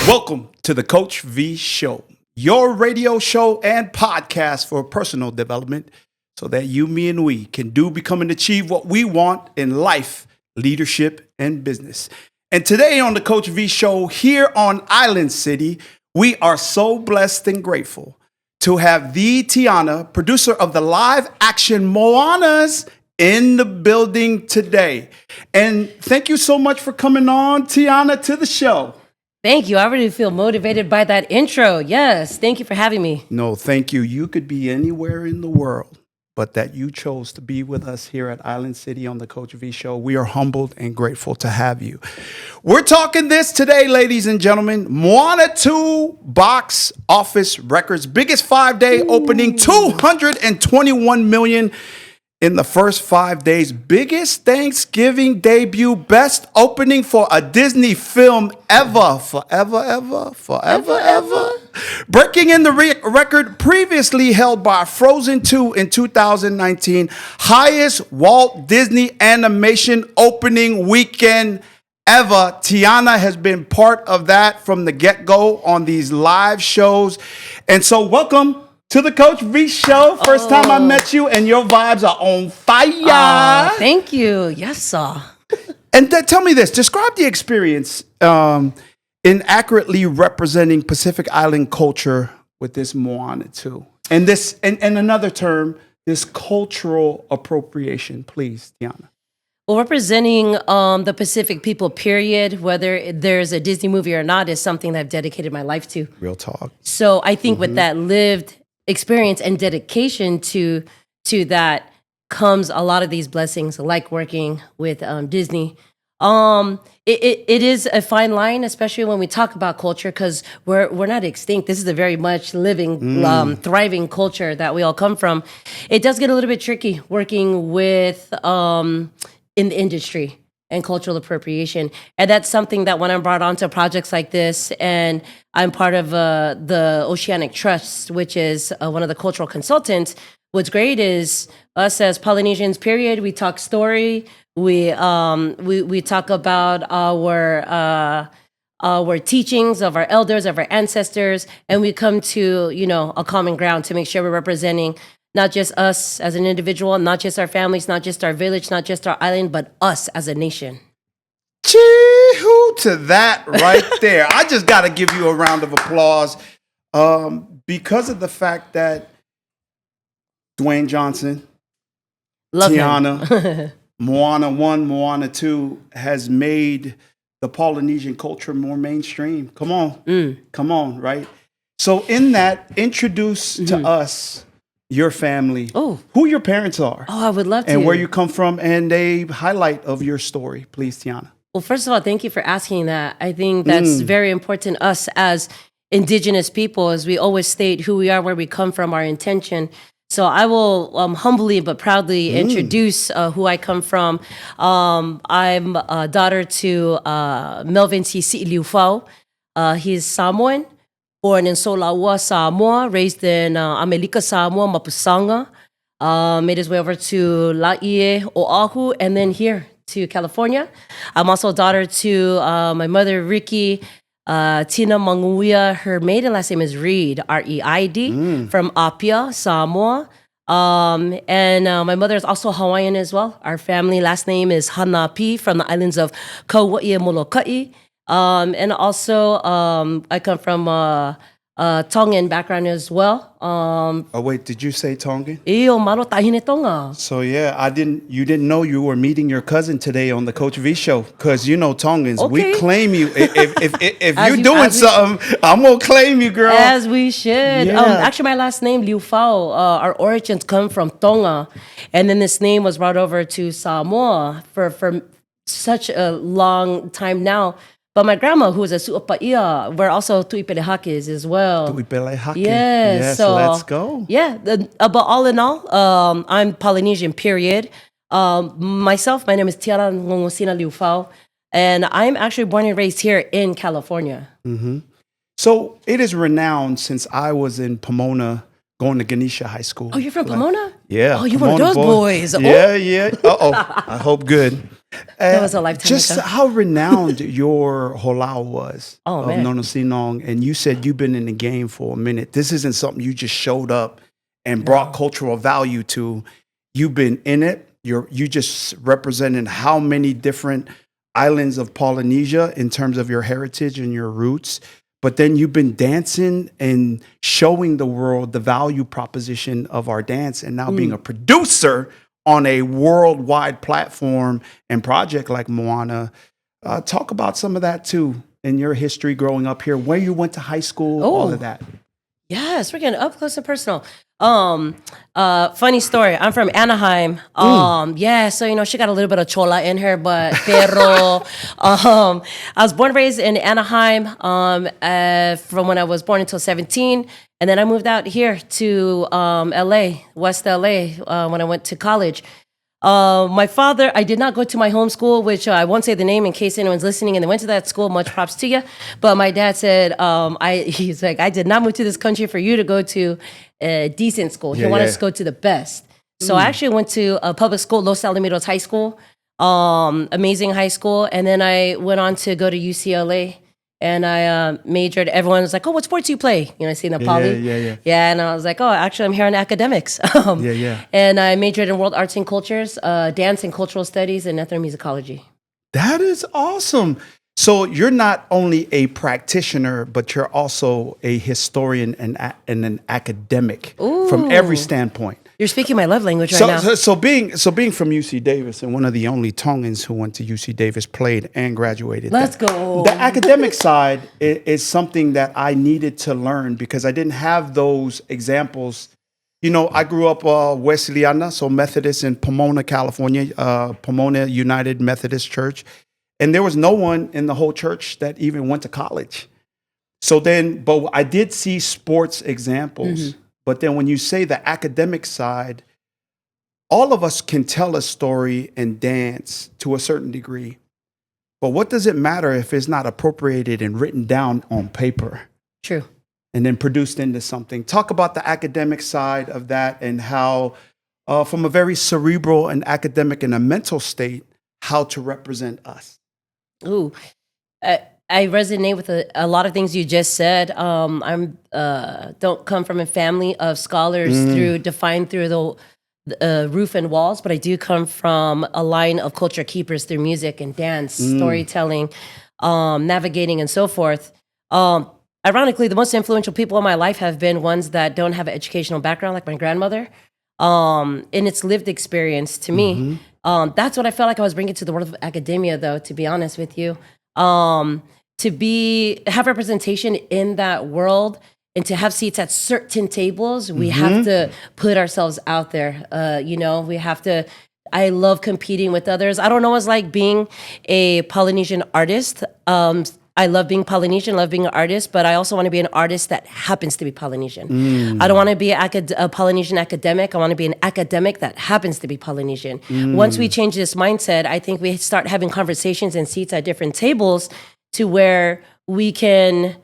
Welcome to the Coach V Show, your radio show and podcast for personal development so that you, me, and we can become, and achieve what we want in life, leadership, and business. And today on the Coach V Show here on Island City, we are so blessed and grateful to have the Tiana, producer of the live action Moanas, in the building today. And thank you so much for coming on, Tiana, to the show. Thank you. I really feel motivated by that intro. Yes. Thank you for having me. No, thank you. You could be anywhere in the world, but that you chose to be with us here at Island City on the Coach V Show. We are humbled and grateful to have you. We're talking this today, ladies and gentlemen. Moana 2 box office records. Biggest 5-day opening, 221 million in the first 5 days. Biggest Thanksgiving debut, best opening for a Disney film ever. Forever. Breaking in the record previously held by Frozen 2 in 2019. Highest Walt Disney animation opening weekend ever. Tiana has been part of that from the get-go on these live shows. And so welcome to the Coach V Show. First time I met you, and your vibes are on fire. Thank you. Yes, sir. And tell me this. Describe the experience in accurately representing Pacific Island culture with this Moana 2. And this, and another term, this cultural appropriation. Please, Tiana. Well, representing the Pacific people, period, whether there's a Disney movie or not, is something that I've dedicated my life to. Real talk. So I think with that lived experience and dedication to that comes a lot of these blessings, like working with Disney. It is a fine line, especially when we talk about culture, because we're not extinct. This is a very much living, thriving culture that we all come from. It does get a little bit tricky working with in the industry and cultural appropriation. And that's something that when I'm brought onto projects like this, and I'm part of the Oceanic Trust, which is one of the cultural consultants, what's great is us as Polynesians, period, we talk story, we talk about our teachings of our elders, of our ancestors, and we come to, a common ground to make sure we're representing not just us as an individual, not just our families, not just our village, not just our island, but us as a nation. Chee-hoo to that right there. I just got to give you a round of applause because of the fact that Dwayne Johnson, Love Tiana, him. Moana 1, Moana 2 has made the Polynesian culture more mainstream. Come on, right? So in that, introduce to us your family, who your parents are. Oh, I would love to. And where you come from, and a highlight of your story, please, Tiana. Well, first of all, thank you for asking that. I think that's very important to us as Indigenous people, as we always state who we are, where we come from, our intention. So I will humbly but proudly introduce who I come from. I'm a daughter to Melvin C. Liufau. He's Samoan, born in Solaua, Samoa, raised in Amelika, Samoa, Mapusanga. Made his way over to Laie, Oahu, and then here to California. I'm also a daughter to my mother, Ricky, Tina Manguia. Her maiden last name is Reid, R-E-I-D, from Apia, Samoa. And my mother is also Hawaiian as well. Our family last name is Hanapi, from the islands of Kauai and Molokai. And also, I come from Tongan background as well. Wait, did you say Tongan? Iyo malo tahine Tonga. So yeah, you didn't know you were meeting your cousin today on the Coach V Show, because Tongans, we claim you. If you're doing something, I'm gonna claim you, girl. As we should. Yeah. Actually, my last name Liufau. Our origins come from Tonga, and then this name was brought over to Samoa for such a long time now. But my grandma, who was a su'opaia, we're also tu'ipelehakes as well. Tu'ipelehake. Yes, so let's go. Yeah, but all in all, I'm Polynesian, period. Myself, my name is Tiana Nonosina Liufau, and I'm actually born and raised here in California. Mm-hmm. So it is renowned since I was in Pomona going to Ganesha High School. Oh, you're from Pomona? Yeah. Oh, you're one of those boys. Yeah, yeah. Uh-oh. I hope good. That was a lifetime Just ago. how renowned your holau was Oh, of man. Nonosinong, and you said you've been in the game for a minute. This isn't something you just showed up and brought cultural value to. You've been in it. You just represented how many different islands of Polynesia in terms of your heritage and your roots. But then you've been dancing and showing the world the value proposition of our dance, and now being a producer on a worldwide platform and project like Moana. Talk about some of that too in your history growing up here, where you went to high school, all of that. Yes, we're getting up close and personal. Funny story. I'm from Anaheim. Yeah, so she got a little bit of chola in her, but pero I was born and raised in Anaheim from when I was born until 17. And then I moved out here to LA, West LA, when I went to college. My father, I did not go to my home school, which I won't say the name in case anyone's listening and they went to that school. Much props to you. But my dad said, he's like, I did not move to this country for you to go to a decent school. He wanted us to go to the best. So I actually went to a public school, Los Alamitos High School, amazing high school. And then I went on to go to UCLA. And I majored. Everyone was like, "Oh, what sports do you play?" I see in the poly. Yeah. And I was like, "Oh, actually, I'm here in academics." And I majored in world arts and cultures, dance and cultural studies, and ethnomusicology. That is awesome. So you're not only a practitioner, but you're also a historian and an academic from every standpoint. You're speaking my love language right now. So being from UC Davis, and one of the only Tongans who went to UC Davis, played and graduated. Let's go. The academic side is something that I needed to learn because I didn't have those examples. I grew up Wesleyana, so Methodist in Pomona, California, Pomona United Methodist Church. And there was no one in the whole church that even went to college. So then, but I did see sports examples. But then when you say the academic side, all of us can tell a story and dance to a certain degree. But what does it matter if it's not appropriated and written down on paper? True. And then produced into something. Talk about the academic side of that and how, from a very cerebral and academic and a mental state, how to represent us. Ooh. I resonate with a lot of things you just said. I'm don't come from a family of scholars defined through the roof and walls, but I do come from a line of culture keepers through music and dance, storytelling, navigating, and so forth. Ironically, the most influential people in my life have been ones that don't have an educational background, like my grandmother. And it's lived experience to me. That's what I felt like I was bringing to the world of academia, though, to be honest with you. To have representation in that world and to have seats at certain tables, we have to put ourselves out there. We have to. I love competing with others. I don't know what it's like being a Polynesian artist. I love being Polynesian, love being an artist, but I also want to be an artist that happens to be Polynesian. I don't want to be a Polynesian academic. I want to be an academic that happens to be Polynesian. Once we change this mindset, I think we start having conversations and seats at different tables to where we can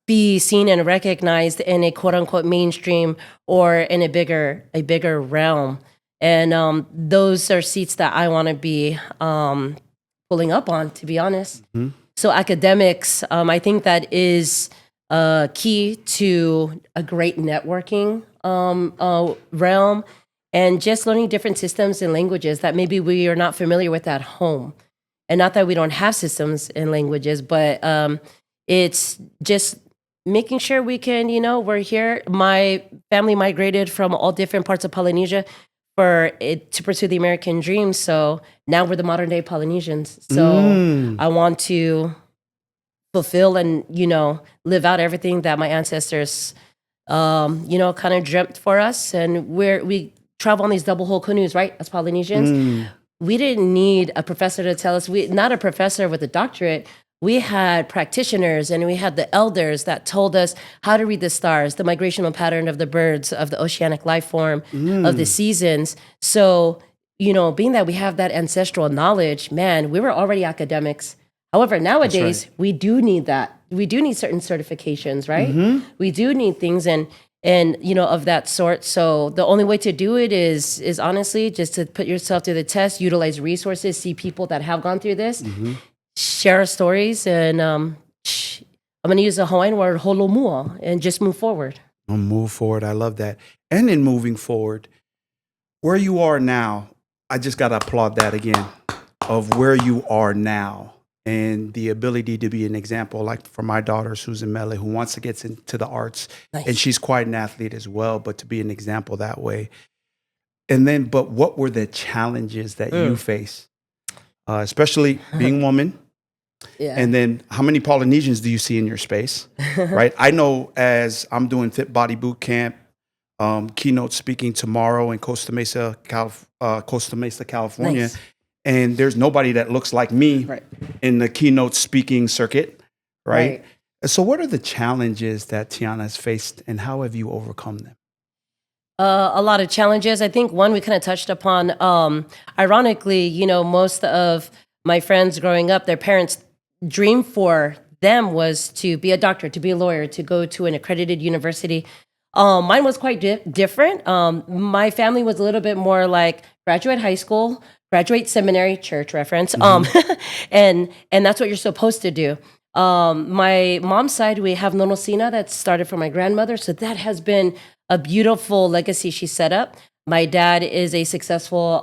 be seen and recognized in a quote unquote mainstream or in a bigger realm. And those are seats that I want to be pulling up on, to be honest. So academics, I think that is key to a great networking realm and just learning different systems and languages that maybe we are not familiar with at home. And not that we don't have systems and languages, but it's just making sure we can, we're here. My family migrated from all different parts of Polynesia to pursue the American dream. So now we're the modern day Polynesians. So I want to fulfill and, live out everything that my ancestors, kind of dreamt for us. And we travel on these double hull canoes, right? As Polynesians. We didn't need a professor to tell us, not a professor with a doctorate. We had practitioners and we had the elders that told us how to read the stars, the migrational pattern of the birds, of the oceanic life form, of the seasons. So, being that we have that ancestral knowledge, man, we were already academics. However, nowadays, we do need that. We do need certain certifications, right? We do need things. And and of that sort. So the only way to do it is honestly just to put yourself through the test, utilize resources, see people that have gone through this, share stories, and I'm going to use the Hawaiian word holomua and just move forward. Move forward. I love that. And in moving forward, where you are now, I just got to applaud that again, of where you are now and the ability to be an example, like for my daughter, Susan Mele, who wants to get into the arts. Nice. And she's quite an athlete as well, but to be an example that way. And then, but what were the challenges that you face, especially being a woman? Yeah. And then how many Polynesians do you see in your space, right? I know as I'm doing Fit Body Boot Camp, keynote speaking tomorrow in Costa Mesa, California. Nice. And there's nobody that looks like me in the keynote speaking circuit, right? So what are the challenges that Tiana has faced and how have you overcome them? A lot of challenges. I think one we kind of touched upon. Ironically, most of my friends growing up, their parents' dream for them was to be a doctor, to be a lawyer, to go to an accredited university. Mine was quite different. My family was a little bit more like graduate high school, graduate seminary, church reference, and that's what you're supposed to do. My mom's side, we have Nonosina that started from my grandmother, so that has been a beautiful legacy she set up. My dad is a successful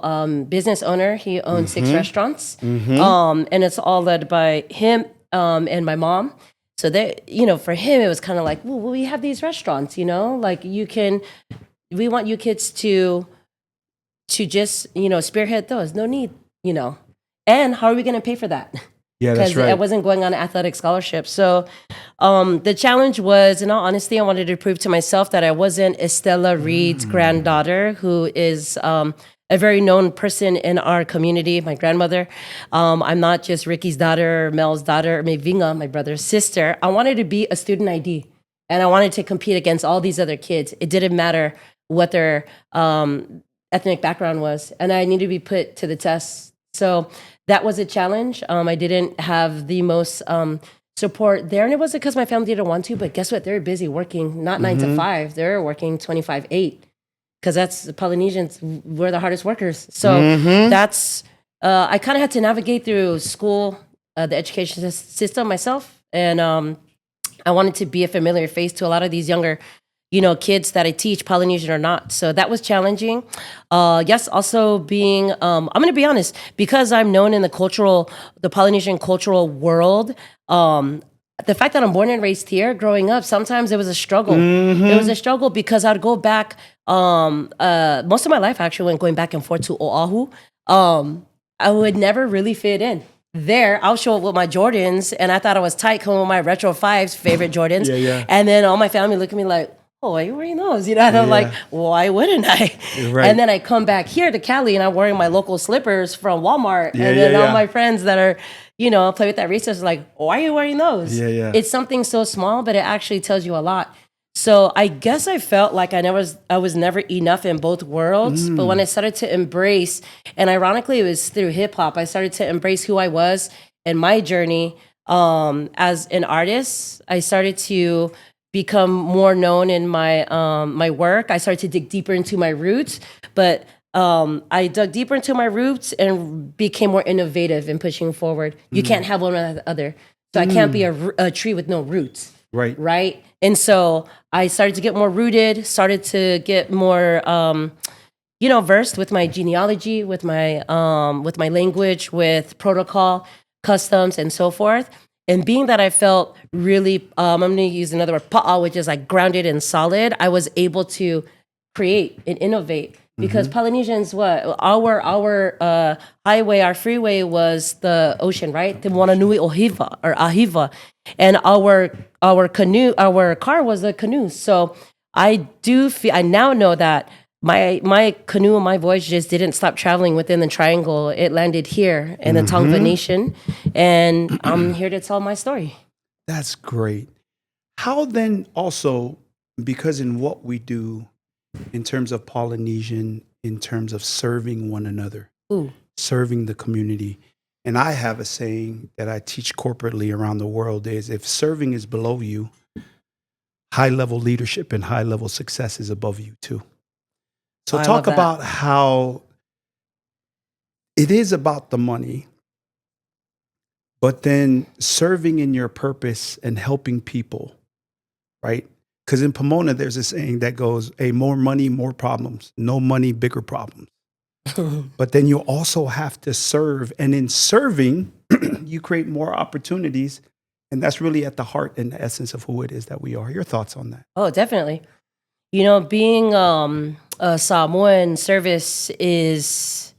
business owner. He owns 6 restaurants, and it's all led by him and my mom. So that, for him, it was kind of like, well, we have these restaurants, like we want you kids to just, spearhead those. No need, And how are we going to pay for that? Yeah, that's right. I wasn't going on an athletic scholarship. So the challenge was, in all honesty, I wanted to prove to myself that I wasn't Estella Reed's granddaughter, who is a very known person in our community, my grandmother. I'm not just Ricky's daughter, or Mel's daughter, or Mevinga, my brother's sister. I wanted to be a student ID, and I wanted to compete against all these other kids. It didn't matter what their ethnic background was, and I needed to be put to the test. So that was a challenge. I didn't have the most support there, and it wasn't because my family didn't want to, but guess what? They were busy working, not 9 to 5. They were working 25/8. Because that's the Polynesians, we're the hardest workers. So that's, I kind of had to navigate through school, the education system myself. And I wanted to be a familiar face to a lot of these younger, kids that I teach, Polynesian or not. So that was challenging. Yes, also being, I'm going to be honest, because I'm known in the Polynesian cultural world, the fact that I'm born and raised here, growing up, sometimes it was a struggle. It was a struggle because I'd go back, most of my life actually went going back and forth to Oahu. I would never really fit in. There, I'll show up with my Jordans, and I thought I was tight coming with my Retro 5s, favorite Jordans. And then all my family look at me like, oh, why are you wearing those? And I'm like, why wouldn't I? Right. And then I come back here to Cali, and I'm wearing my local slippers from Walmart. And then all my friends that are, play with that research like, why are you wearing those? It's something so small, but it actually tells you a lot. So I guess I felt like I was never enough in both worlds. But when I started to embrace, and ironically, it was through hip hop, I started to embrace who I was and my journey as an artist. I started to become more known in my my work. I started to dig deeper into my roots, but I dug deeper into my roots and became more innovative in pushing forward. You can't have one without the other. So I can't be a tree with no roots. Right. And so I started to get more rooted, started to get more, versed with my genealogy, with my language, with protocol, customs, and so forth. And being that I felt really, I'm going to use another word, pa'a, which is like grounded and solid, I was able to create and innovate. Because Polynesians, our highway, our freeway was the ocean, right? The Moana Nui Ohiva or Ahiva, and our canoe, our car was a canoe. So I now know that my canoe and my voyage just didn't stop traveling within the triangle. It landed here in the Tongva Nation, and I'm here to tell my story. That's great. How then also, because in what we do, in terms of Polynesian, in terms of serving one another, serving the community. And I have a saying that I teach corporately around the world is, if serving is below you, high level leadership and high level success is above you too. So I talk love that. about how it is about the money, but then serving in your purpose and helping people, right? Because in Pomona, there's a saying that goes, "A more money, more problems. No money, bigger problems." But then you also have to serve. And in serving, you create more opportunities. And that's really at the heart and the essence of who it is that we are. Your thoughts on that? Oh, definitely. Being a Samoan, service is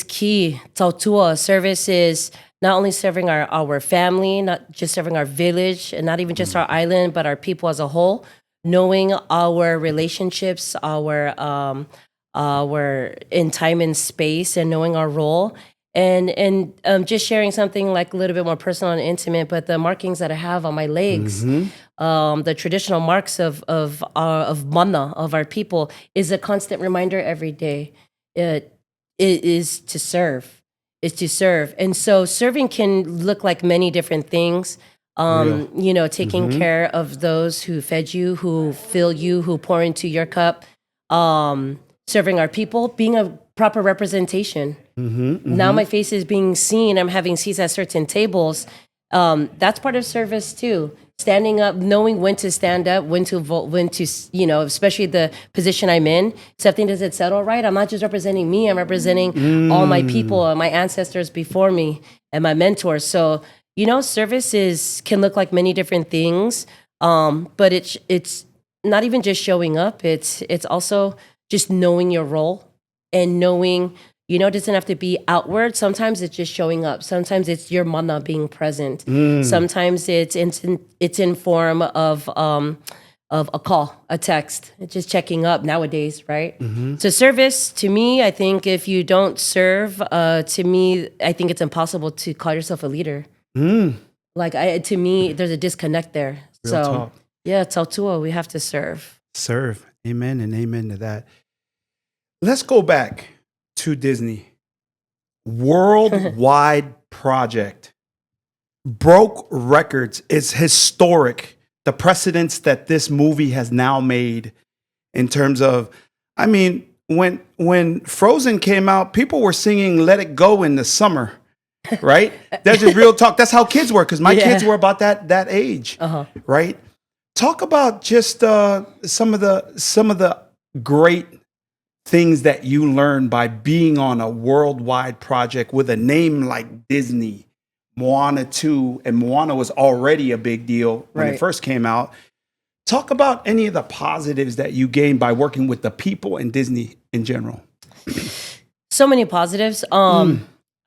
key. Tautua service is not only serving our family, not just serving our village, and not even just our island, but our people as a whole. Knowing our relationships, our in time and space, and knowing our role, and just sharing something like a little bit more personal and intimate. But the markings that I have on my legs, the traditional marks of mana, of our people, is a constant reminder every day. It is to serve. Is to serve. And so serving can look like many different things. Taking care of those who fed you, who fill you, who pour into your cup. Serving our people, being a proper representation. Now my face is being seen. I'm having seats at certain tables. That's part of service too. Standing up, knowing when to stand up, when to vote, when to, especially the position I'm in. Something doesn't settle right. I'm not just representing me. I'm representing all my people and my ancestors before me and my mentors. So, service can look like many different things. But it's not even just showing up. It's also just knowing your role and knowing. It doesn't have to be outward. Sometimes it's just showing up. Sometimes it's your mana being present. Sometimes it's in form of a call, a text. It's just checking up nowadays, right? So service, to me, I think if you don't serve, to me, I think it's impossible to call yourself a leader. To me, there's a disconnect there. Real talk. Yeah, tautua, we have to serve. Serve. Amen and amen to that. Let's go back to Disney. Worldwide project. Broke records. It's historic. The precedents that this movie has now made in terms of, when Frozen came out, people were singing Let It Go in the summer, right? That's just real talk. That's how kids were, because my kids were about that age, right? Talk about just some of the great things that you learned by being on a worldwide project with a name like Disney, Moana 2, and Moana was already a big deal when it first came out. Talk about any of the positives that you gained by working with the people and Disney in general. So many positives.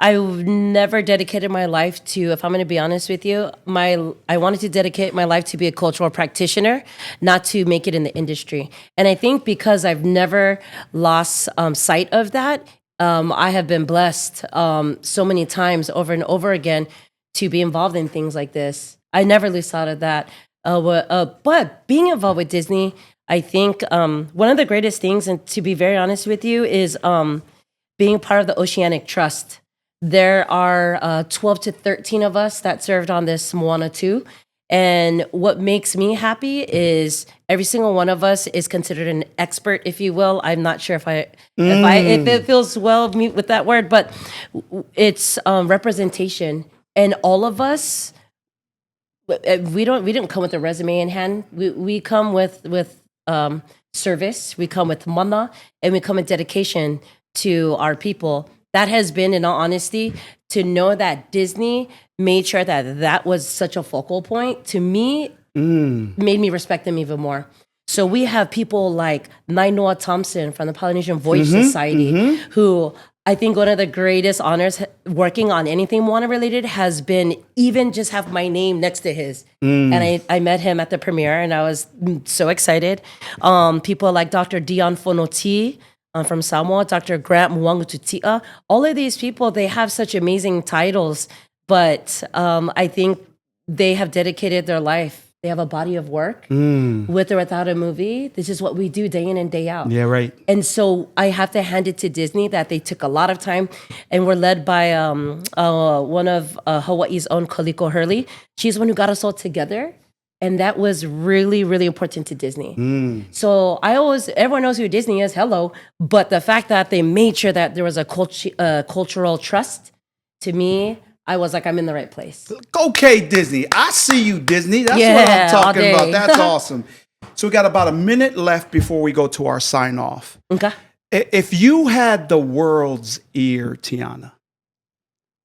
I've never dedicated my life to, if I'm going to be honest with you, I wanted to dedicate my life to be a cultural practitioner, not to make it in the industry. And I think because I've never lost sight of that, I have been blessed so many times over and over again to be involved in things like this. I never lose sight of that. But being involved with Disney, I think one of the greatest things, and to be very honest with you, is being part of the Oceanic Trust. There are 12 to 13 of us that served on this Moana 2. And what makes me happy is every single one of us is considered an expert, if you will. I'm not sure if it feels well with that word, but it's representation. And all of us, we didn't come with a resume in hand. We come with service. We come with mana, and we come with dedication to our people. That has been, in all honesty, to know that Disney made sure that was such a focal point, to me, made me respect them even more. So we have people like Nainoa Thompson from the Polynesian Voyage Society, who I think one of the greatest honors working on anything Moana related has been even just have my name next to his. And I met him at the premiere, and I was so excited. People like Dr. Dion Fonoti, from Samoa, Dr. Grant Muangututia. All of these people, they have such amazing titles, but I think they have dedicated their life. They have a body of work with or without a movie. This is what we do day in and day out. Yeah, right. And so I have to hand it to Disney that they took a lot of time, and we're led by one of Hawaii's own Kaliko Hurley. She's the one who got us all together And that was really, really important to Disney. So everyone knows who Disney is, hello. But the fact that they made sure that there was a cultural trust, to me, I was like, I'm in the right place. Okay, Disney. I see you, Disney. That's what I'm Yeah, all talking about. day. That's awesome. So we got about a minute left before we go to our sign off. Okay. If you had the world's ear, Tiana,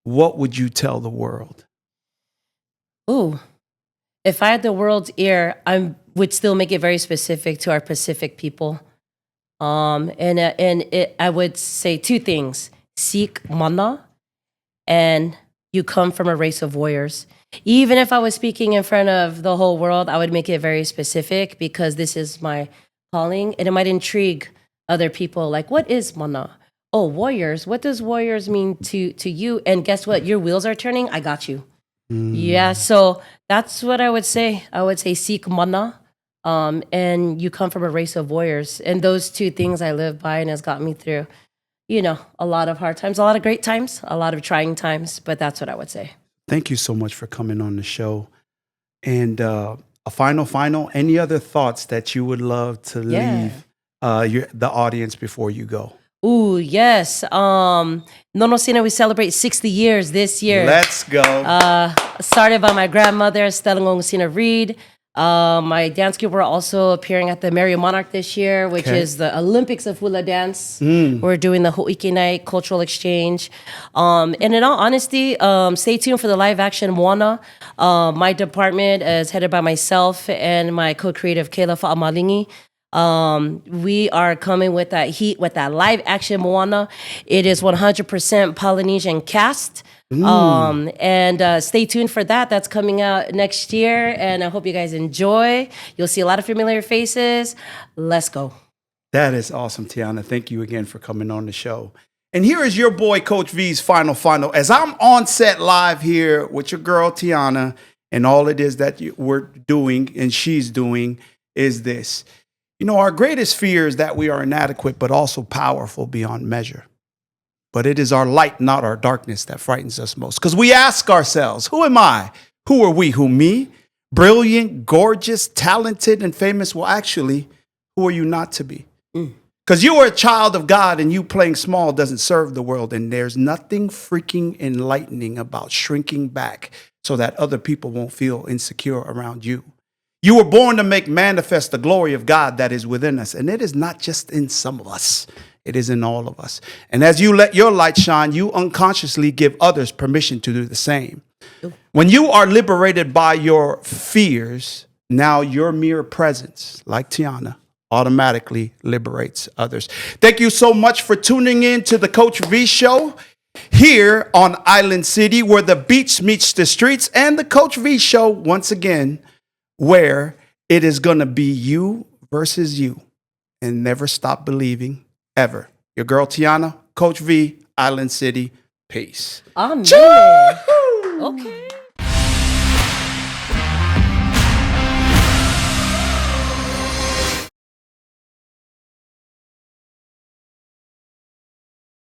what would you tell the world? Ooh. If I had the world's ear, I would still make it very specific to our Pacific people. I would say two things: seek mana, and you come from a race of warriors. Even if I was speaking in front of the whole world, I would make it very specific because this is my calling, and it might intrigue other people. Like, what is mana? Oh, warriors. What does warriors mean to you? And guess what? Your wheels are turning. I got you. Yeah, so that's what I would say. I would say seek mana, and you come from a race of warriors. And those two things I live by and has got me through, a lot of hard times, a lot of great times, a lot of trying times, but that's what I would say. Thank you so much for coming on the show. And a final, any other thoughts that you would love to leave the audience before you go? Ooh, yes. Nonosina, we celebrate 60 years this year. Let's go. Started by my grandmother, Stella Nonosina Reed. My dance group were also appearing at the Merry Monarch this year, which is the Olympics of hula dance. We're doing the Ho'ike Night cultural exchange. And in all honesty, stay tuned for the live action Moana. My department is headed by myself and my co-creative Kayla Fa'amalingi. We are coming with that heat, with that live action Moana. It is 100% Polynesian cast. And stay tuned for that. That's coming out next year. And I hope you guys enjoy. You'll see a lot of familiar faces. Let's go. That is awesome, Tiana. Thank you again for coming on the show. And here is your boy, Coach V's final. As I'm on set live here with your girl, Tiana, and all it is that we're doing and she's doing is this. Our greatest fear is that we are inadequate, but also powerful beyond measure. But it is our light, not our darkness, that frightens us most. Because we ask ourselves, who am I? Who are we? Who, me? Brilliant, gorgeous, talented, and famous? Well, actually, who are you not to be? Because you are a child of God, and you playing small doesn't serve the world. And there's nothing freaking enlightening about shrinking back so that other people won't feel insecure around you. You were born to make manifest the glory of God that is within us. And it is not just in some of us. It is in all of us. And as you let your light shine, you unconsciously give others permission to do the same. When you are liberated by your fears, now your mere presence, like Tiana, automatically liberates others. Thank you so much for tuning in to the Coach V Show here on Island City, where the beach meets the streets, and the Coach V Show once again, where it is going to be you versus you, and never stop believing ever. Your girl Tiana, Coach V, Island City. Peace. Amen. Okay.